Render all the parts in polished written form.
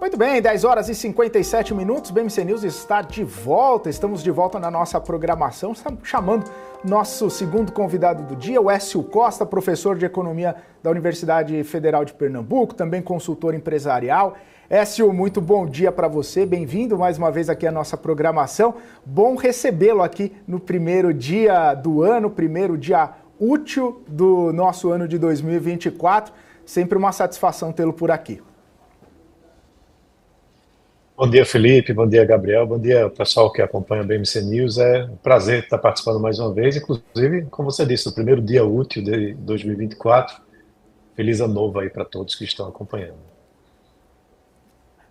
Muito bem, 10 horas e 57 minutos, BMC News está de volta, estamos de volta na nossa programação, estamos chamando nosso segundo convidado do dia, o Écio Costa, professor de Economia da Universidade Federal de Pernambuco, também consultor empresarial. Écio, muito bom dia para você, bem-vindo mais uma vez aqui à nossa programação, bom recebê-lo aqui no primeiro dia do ano, primeiro dia útil do nosso ano de 2024, sempre uma satisfação tê-lo por aqui. Bom dia, Felipe. Bom dia, Gabriel. Bom dia, pessoal que acompanha o BMC News. É um prazer estar participando mais uma vez, inclusive, como você disse, o primeiro dia útil de 2024. Feliz ano novo aí para todos que estão acompanhando.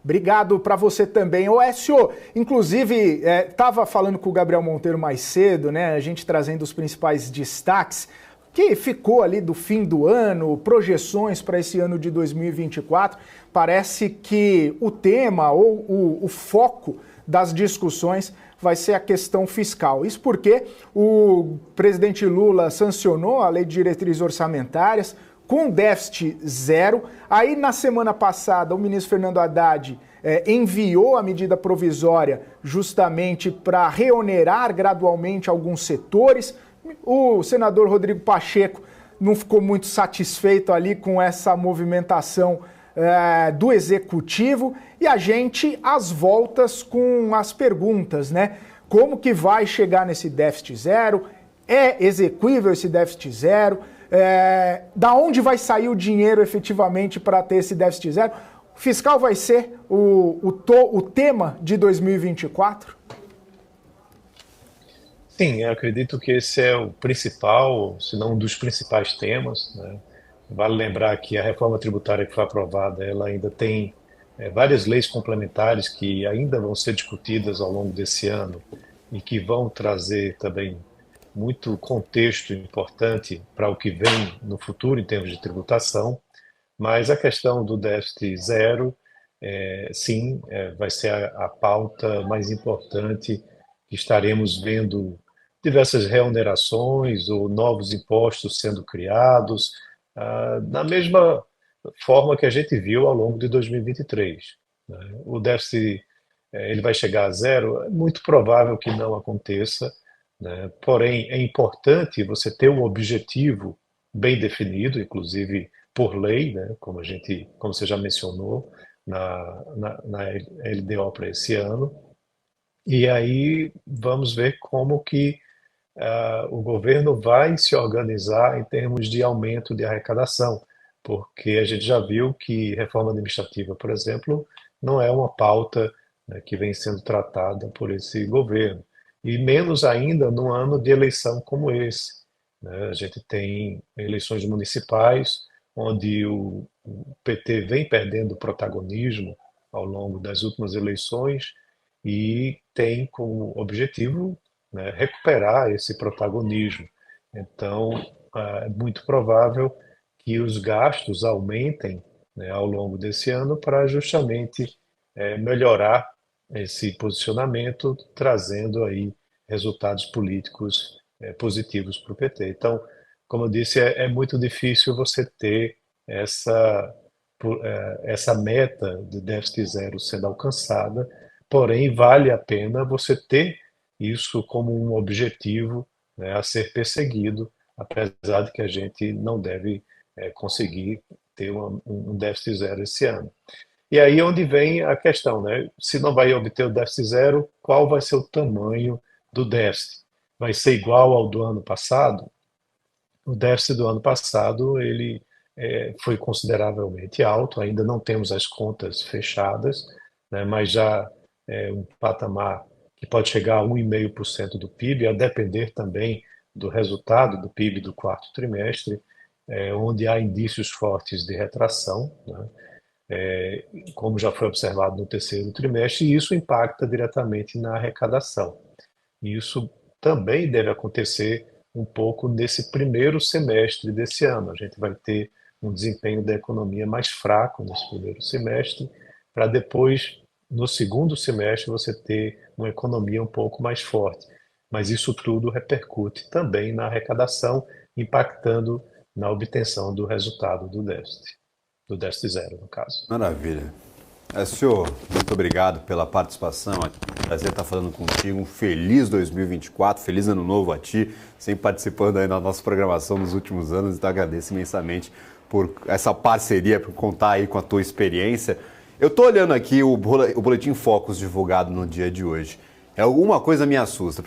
Obrigado para você também. Ô, Écio, inclusive, estava falando com o Gabriel Monteiro mais cedo, né? A gente trazendo os principais destaques que ficou ali do fim do ano, projeções para esse ano de 2024. Parece que o tema ou o foco das discussões vai ser a questão fiscal. Isso porque o presidente Lula sancionou a Lei de Diretrizes Orçamentárias com déficit zero. Aí, na semana passada, o ministro Fernando Haddad enviou a medida provisória justamente para reonerar gradualmente alguns setores. O senador Rodrigo Pacheco não ficou muito satisfeito ali com essa movimentação do executivo e a gente às voltas com as perguntas, né? Como que vai chegar nesse déficit zero? É execuível esse déficit zero? Da onde vai sair o dinheiro efetivamente para ter esse déficit zero? O fiscal vai ser o tema de 2024? Sim, eu acredito que esse é o principal, se não um dos principais temas, né? Vale lembrar que a reforma tributária que foi aprovada, ela ainda tem várias leis complementares que ainda vão ser discutidas ao longo desse ano e que vão trazer também muito contexto importante para o que vem no futuro em termos de tributação, mas a questão do déficit zero, sim, vai ser a pauta mais importante que estaremos vendo diversas reonerações ou novos impostos sendo criados, da mesma forma que a gente viu ao longo de 2023. Né? O déficit ele vai chegar a zero? É muito provável que não aconteça, né? Porém, é importante você ter um objetivo bem definido, inclusive por lei, né? Como você já mencionou, na LDO para esse ano. E aí vamos ver como que o governo vai se organizar em termos de aumento de arrecadação, porque a gente já viu que reforma administrativa, por exemplo, não é uma pauta, né, que vem sendo tratada por esse governo, e menos ainda num ano de eleição como esse, né? A gente tem eleições municipais, onde o PT vem perdendo protagonismo ao longo das últimas eleições e tem como objetivo, né, recuperar esse protagonismo. Então, é muito provável que os gastos aumentem, né, ao longo desse ano para justamente melhorar esse posicionamento, trazendo aí resultados políticos positivos para o PT. Então, como eu disse, é muito difícil você ter essa, essa meta de déficit zero sendo alcançada, porém vale a pena você ter isso como um objetivo, né, a ser perseguido, apesar de que a gente não deve conseguir ter um déficit zero esse ano. E aí é onde vem a questão, né? Se não vai obter o déficit zero, qual vai ser o tamanho do déficit? Vai ser igual ao do ano passado? O déficit do ano passado ele foi consideravelmente alto, ainda não temos as contas fechadas, né, mas já é um patamar que pode chegar a 1,5% do PIB, a depender também do resultado do PIB do quarto trimestre, onde há indícios fortes de retração, né, como já foi observado no terceiro trimestre, e isso impacta diretamente na arrecadação. E isso também deve acontecer um pouco nesse primeiro semestre desse ano. A gente vai ter um desempenho da economia mais fraco nesse primeiro semestre, para depois, no segundo semestre, você ter uma economia um pouco mais forte. Mas isso tudo repercute também na arrecadação, impactando na obtenção do resultado do déficit zero, no caso. Maravilha. Senhor, muito obrigado pela participação. Prazer estar falando contigo. Um feliz 2024, feliz ano novo a ti, sempre participando aí na nossa programação nos últimos anos. Então agradeço imensamente por essa parceria, por contar aí com a tua experiência. Eu estou olhando aqui o Boletim Focus divulgado no dia de hoje. Alguma coisa me assusta,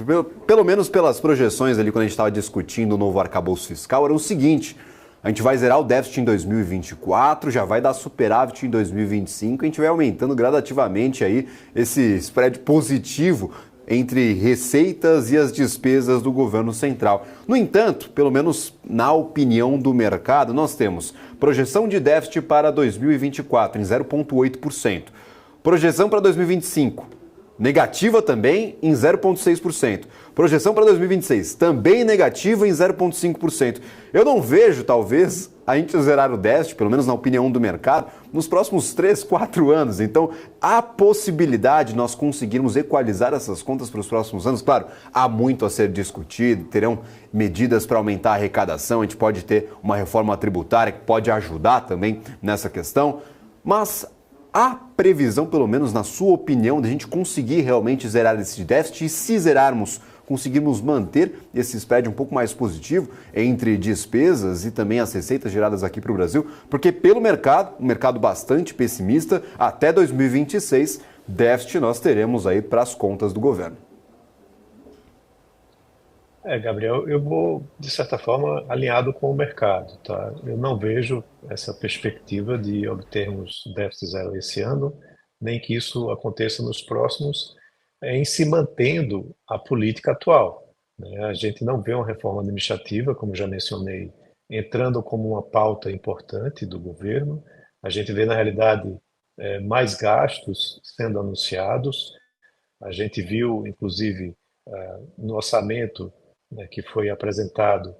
pelo menos pelas projeções ali quando a gente estava discutindo o novo arcabouço fiscal, era o seguinte: a gente vai zerar o déficit em 2024, já vai dar superávit em 2025, a gente vai aumentando gradativamente aí esse spread positivo entre receitas e as despesas do governo central. No entanto, pelo menos na opinião do mercado, nós temos projeção de déficit para 2024 em 0,8%, projeção para 2025 negativa também em 0,6%. Projeção para 2026 também negativa em 0,5%. Eu não vejo, talvez, a gente zerar o déficit, pelo menos na opinião do mercado, nos próximos 3, 4 anos. Então, há possibilidade de nós conseguirmos equalizar essas contas para os próximos anos. Claro, há muito a ser discutido, terão medidas para aumentar a arrecadação, a gente pode ter uma reforma tributária que pode ajudar também nessa questão, mas há previsão, pelo menos na sua opinião, de a gente conseguir realmente zerar esse déficit e, se zerarmos, conseguirmos manter esse spread um pouco mais positivo entre despesas e também as receitas geradas aqui para o Brasil? Porque pelo mercado, um mercado bastante pessimista, até 2026, déficit nós teremos aí para as contas do governo. Gabriel, eu vou, de certa forma, alinhado com o mercado, tá? Eu não vejo essa perspectiva de obtermos déficit zero esse ano, nem que isso aconteça nos próximos, em se mantendo a política atual, né? A gente não vê uma reforma administrativa, como já mencionei, entrando como uma pauta importante do governo. A gente vê, na realidade, mais gastos sendo anunciados. A gente viu, inclusive, no orçamento, né, que foi apresentado,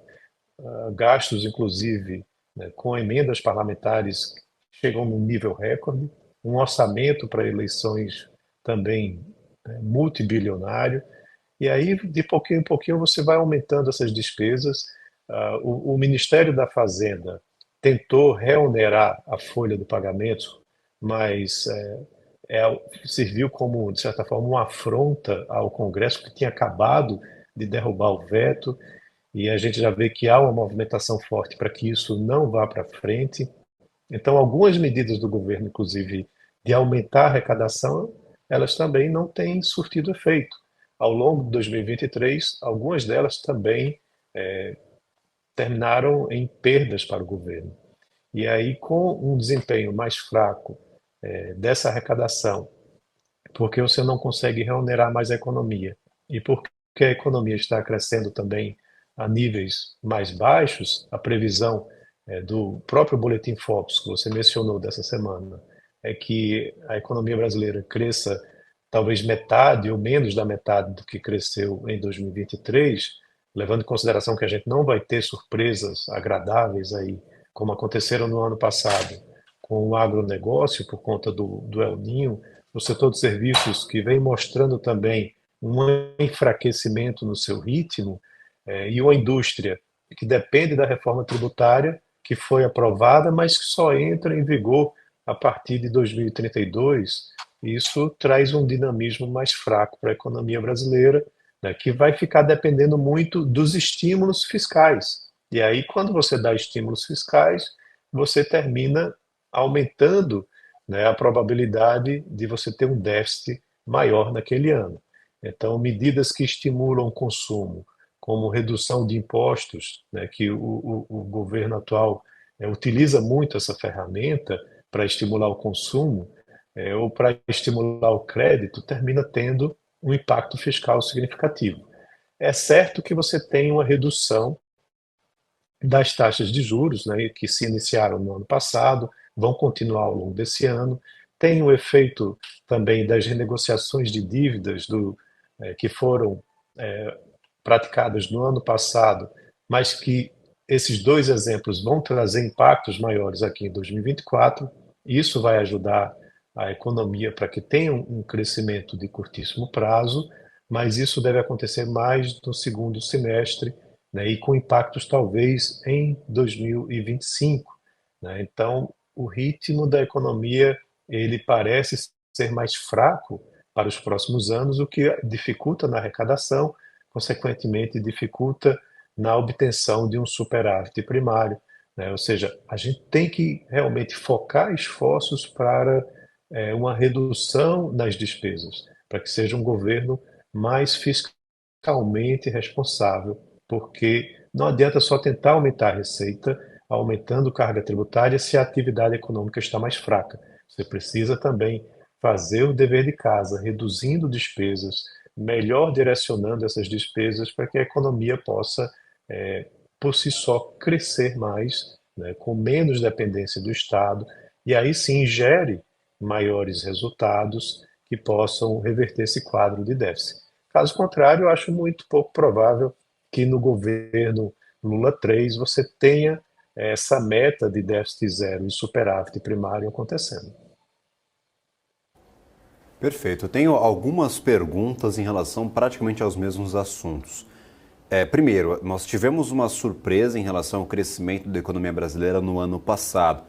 gastos, inclusive, né, com emendas parlamentares que chegam num nível recorde, um orçamento para eleições também multibilionário, e aí, de pouquinho em pouquinho, você vai aumentando essas despesas. O Ministério da Fazenda tentou reonerar a folha de pagamentos, mas serviu como, de certa forma, uma afronta ao Congresso, que tinha acabado de derrubar o veto, e a gente já vê que há uma movimentação forte para que isso não vá para frente. Então, algumas medidas do governo, inclusive, de aumentar a arrecadação, elas também não têm surtido efeito. Ao longo de 2023, algumas delas também terminaram em perdas para o governo. E aí, com um desempenho mais fraco dessa arrecadação, porque você não consegue reonerar mais a economia, e porque a economia está crescendo também a níveis mais baixos, a previsão do próprio Boletim Focus, que você mencionou dessa semana, é que a economia brasileira cresça talvez metade ou menos da metade do que cresceu em 2023, levando em consideração que a gente não vai ter surpresas agradáveis aí, como aconteceram no ano passado, com o agronegócio, por conta do El Niño, o setor de serviços que vem mostrando também um enfraquecimento no seu ritmo, e uma indústria que depende da reforma tributária, que foi aprovada, mas que só entra em vigor a partir de 2032. Isso traz um dinamismo mais fraco para a economia brasileira, né, que vai ficar dependendo muito dos estímulos fiscais. E aí, quando você dá estímulos fiscais, você termina aumentando, né, a probabilidade de você ter um déficit maior naquele ano. Então, medidas que estimulam o consumo, como redução de impostos, né, que o governo atual utiliza muito essa ferramenta para estimular o consumo, ou para estimular o crédito, termina tendo um impacto fiscal significativo. É certo que você tem uma redução das taxas de juros, né, que se iniciaram no ano passado, vão continuar ao longo desse ano. Tem o efeito também das renegociações de dívidas que foram praticadas no ano passado, mas que esses dois exemplos vão trazer impactos maiores aqui em 2024. Isso vai ajudar a economia para que tenha um crescimento de curtíssimo prazo, mas isso deve acontecer mais no segundo semestre, né, e com impactos talvez em 2025. Né? Então, o ritmo da economia ele parece ser mais fraco para os próximos anos, o que dificulta na arrecadação, consequentemente dificulta na obtenção de um superávit primário, né? Ou seja, a gente tem que realmente focar esforços para uma redução nas despesas, para que seja um governo mais fiscalmente responsável, porque não adianta só tentar aumentar a receita, aumentando carga tributária, se a atividade econômica está mais fraca. Você precisa também fazer o dever de casa, reduzindo despesas, melhor direcionando essas despesas para que a economia possa, por si só, crescer mais, né, com menos dependência do Estado, e aí sim gere maiores resultados que possam reverter esse quadro de déficit. Caso contrário, eu acho muito pouco provável que no governo Lula 3 você tenha essa meta de déficit zero e superávit primário acontecendo. Perfeito. Eu tenho algumas perguntas em relação praticamente aos mesmos assuntos. Primeiro, nós tivemos uma surpresa em relação ao crescimento da economia brasileira no ano passado.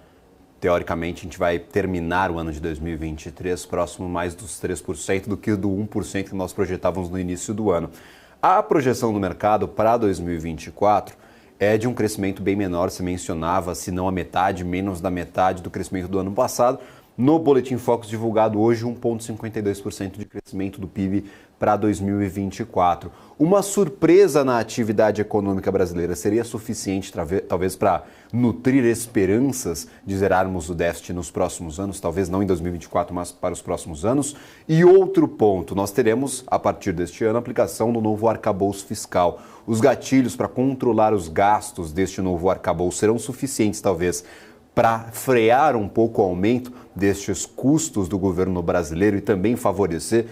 Teoricamente, a gente vai terminar o ano de 2023 próximo mais dos 3% do que do 1% que nós projetávamos no início do ano. A projeção do mercado para 2024 é de um crescimento bem menor, se mencionava, se não a metade, menos da metade do crescimento do ano passado. No Boletim Focus divulgado hoje, 1,52% de crescimento do PIB para 2024. Uma surpresa na atividade econômica brasileira seria suficiente, talvez, para nutrir esperanças de zerarmos o déficit nos próximos anos, talvez não em 2024, mas para os próximos anos? E outro ponto, nós teremos, a partir deste ano, a aplicação do novo arcabouço fiscal. Os gatilhos para controlar os gastos deste novo arcabouço serão suficientes, talvez, para frear um pouco o aumento destes custos do governo brasileiro e também favorecer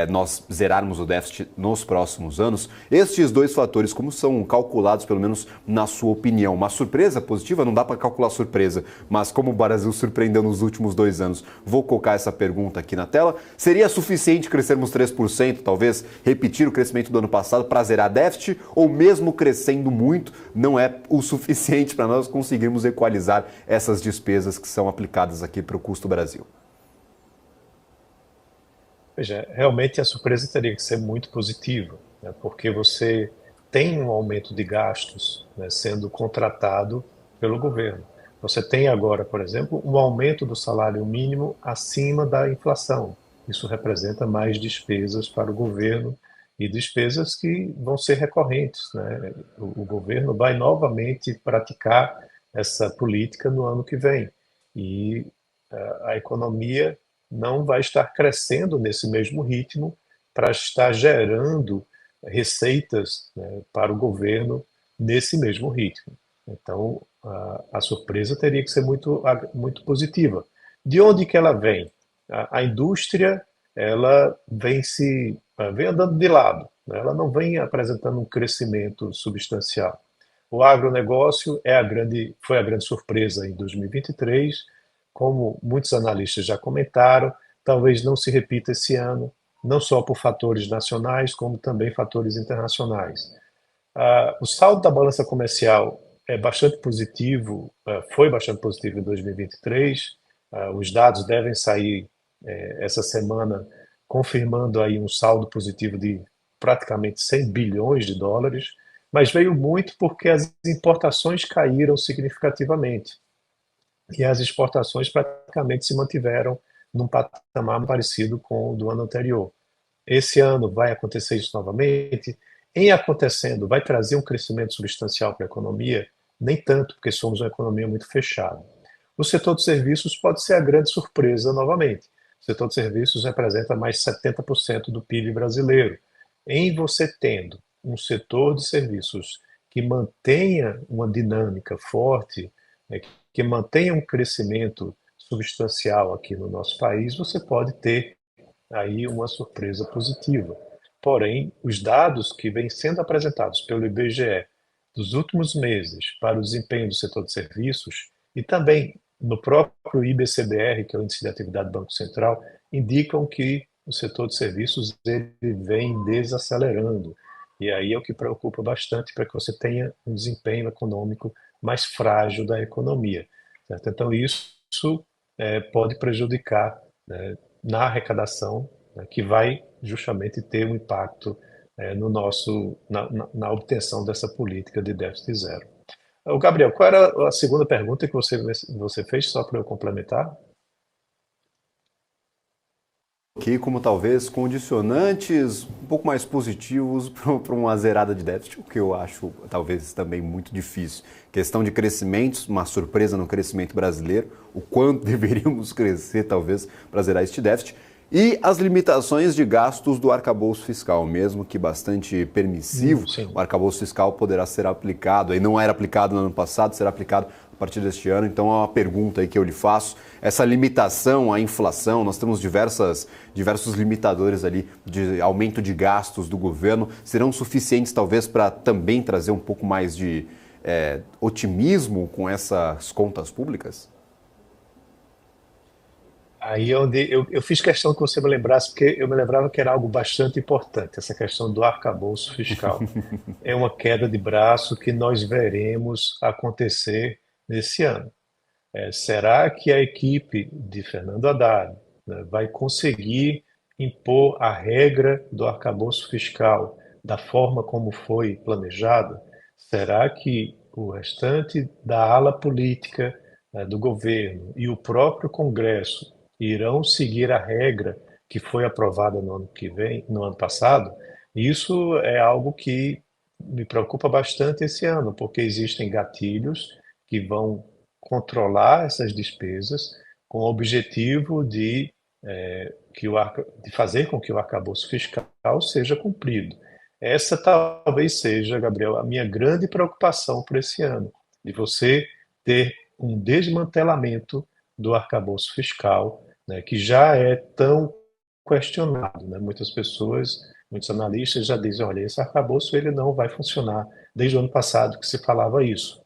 nós zerarmos o déficit nos próximos anos? Estes dois fatores, como são calculados, pelo menos na sua opinião? Uma surpresa positiva? Não dá para calcular surpresa, mas como o Brasil surpreendeu nos últimos 2 anos, vou colocar essa pergunta aqui na tela. Seria suficiente crescermos 3%, talvez repetir o crescimento do ano passado para zerar déficit, ou mesmo crescendo muito, não é o suficiente para nós conseguirmos equalizar essas despesas que são aplicadas aqui para o custo Brasil? Veja, realmente a surpresa teria que ser muito positiva, né, porque você tem um aumento de gastos, né, sendo contratado pelo governo. Você tem agora, por exemplo, um aumento do salário mínimo acima da inflação. Isso representa mais despesas para o governo e despesas que vão ser recorrentes, né? O governo vai novamente praticar essa política no ano que vem. E a economia não vai estar crescendo nesse mesmo ritmo para estar gerando receitas, né, para o governo nesse mesmo ritmo. Então, a surpresa teria que ser muito positiva. De onde que ela vem? A indústria, ela vem andando de lado, né? Ela não vem apresentando um crescimento substancial. O agronegócio foi a grande surpresa em 2023, como muitos analistas já comentaram, talvez não se repita esse ano, não só por fatores nacionais, como também fatores internacionais. O saldo da balança comercial é bastante positivo, foi bastante positivo em 2023. Os dados devem sair essa semana, confirmando aí um saldo positivo de praticamente 100 bilhões de dólares, mas veio muito porque as importações caíram significativamente e as exportações praticamente se mantiveram num patamar parecido com o do ano anterior. Esse ano vai acontecer isso novamente. Em acontecendo, vai trazer um crescimento substancial para a economia? Nem tanto, porque somos uma economia muito fechada. O setor de serviços pode ser a grande surpresa novamente. O setor de serviços representa mais 70% do PIB brasileiro. Em você tendo um setor de serviços que mantenha uma dinâmica forte, né, que mantenha um crescimento substancial aqui no nosso país, você pode ter aí uma surpresa positiva. Porém, os dados que vêm sendo apresentados pelo IBGE dos últimos meses para o desempenho do setor de serviços e também no próprio IBCBR, que é o Índice de Atividade do Banco Central, indicam que o setor de serviços ele vem desacelerando. E aí é o que preocupa bastante para que você tenha um desempenho econômico mais frágil da economia. Certo? Então, isso pode prejudicar, né, na arrecadação, né, que vai justamente ter um impacto no na obtenção dessa política de déficit zero. Gabriel, qual era a segunda pergunta que você fez, só para eu complementar? Aqui como talvez condicionantes um pouco mais positivos para uma zerada de déficit, o que eu acho talvez também muito difícil. Questão de crescimentos, uma surpresa no crescimento brasileiro, o quanto deveríamos crescer talvez para zerar este déficit. E as limitações de gastos do arcabouço fiscal, mesmo que bastante permissivo, o arcabouço fiscal poderá ser aplicado, aí não era aplicado no ano passado, será aplicado a partir deste ano. Então é uma pergunta aí que eu lhe faço, essa limitação à inflação, nós temos diversos limitadores ali de aumento de gastos do governo, serão suficientes talvez para também trazer um pouco mais de otimismo com essas contas públicas? Aí é onde eu fiz questão que você me lembrasse, porque eu me lembrava que era algo bastante importante, essa questão do arcabouço fiscal. É uma queda de braço que nós veremos acontecer nesse ano. Será que a equipe de Fernando Haddad, né, vai conseguir impor a regra do arcabouço fiscal da forma como foi planejado? Será que o restante da ala política, né, do governo e o próprio Congresso irão seguir a regra que foi aprovada no ano que vem, no ano passado? Isso é algo que me preocupa bastante esse ano, porque existem gatilhos que vão controlar essas despesas com o objetivo de fazer com que o arcabouço fiscal seja cumprido. Essa talvez seja, Gabriel, a minha grande preocupação para esse ano, de você ter um desmantelamento do arcabouço fiscal, né, que já é tão questionado, né? Muitas pessoas, muitos analistas já dizem, olha, esse arcabouço ele não vai funcionar. Desde o ano passado que se falava isso,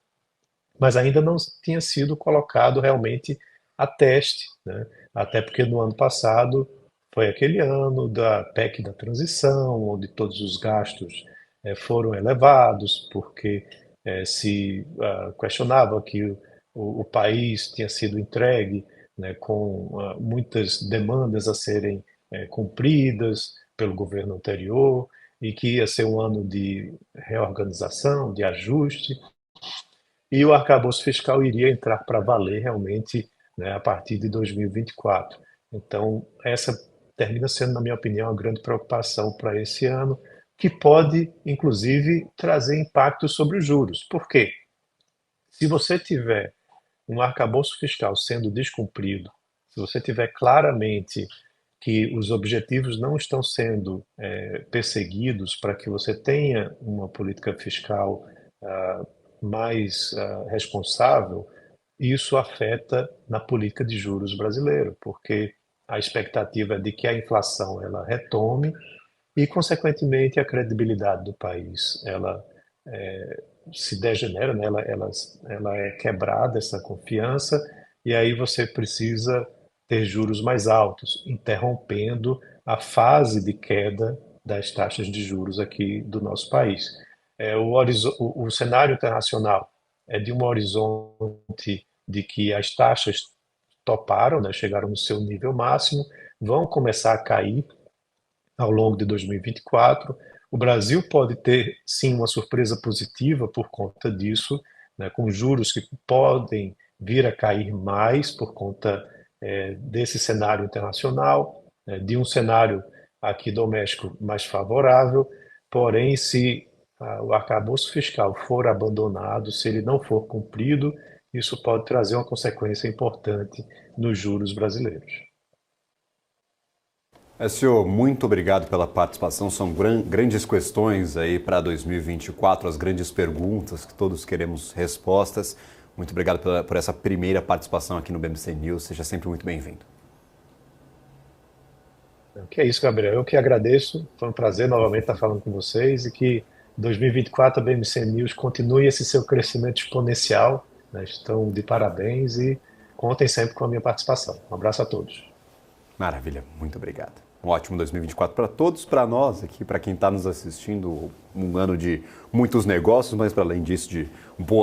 mas ainda não tinha sido colocado realmente a teste, né? Até porque no ano passado foi aquele ano da PEC da transição, onde todos os gastos foram elevados, porque se questionava que o país tinha sido entregue, né, com muitas demandas a serem cumpridas pelo governo anterior, e que ia ser um ano de reorganização, de ajuste, e o arcabouço fiscal iria entrar para valer realmente, né, a partir de 2024. Então, essa termina sendo, na minha opinião, uma grande preocupação para esse ano, que pode, inclusive, trazer impacto sobre os juros. Por quê? Se você tiver um arcabouço fiscal sendo descumprido, se você tiver claramente que os objetivos não estão sendo perseguidos para que você tenha uma política fiscal mais responsável, isso afeta na política de juros brasileira, porque a expectativa é de que a inflação ela retome e, consequentemente, a credibilidade do país ela se degenera, né? Ela é quebrada, essa confiança, e aí você precisa ter juros mais altos, interrompendo a fase de queda das taxas de juros aqui do nosso país. O cenário internacional é de um horizonte de que as taxas toparam, né, chegaram no seu nível máximo, vão começar a cair ao longo de 2024. O Brasil pode ter, sim, uma surpresa positiva por conta disso, né, com juros que podem vir a cair mais por conta desse cenário internacional, né, de um cenário aqui doméstico mais favorável. Porém, se o arcabouço fiscal for abandonado, se ele não for cumprido, isso pode trazer uma consequência importante nos juros brasileiros. Senhor, muito obrigado pela participação. São grandes questões aí para 2024, as grandes perguntas que todos queremos respostas. Muito obrigado por essa primeira participação aqui no BMC News. Seja sempre muito bem-vindo. Que é isso, Gabriel. Eu que agradeço. Foi um prazer novamente estar falando com vocês e que 2024 a BMC News continue esse seu crescimento exponencial, né? Estão de parabéns e contem sempre com a minha participação. Um abraço a todos. Maravilha, muito obrigado. Um ótimo 2024 para todos, para nós aqui, para quem está nos assistindo, um ano de muitos negócios, mas para além disso, de boa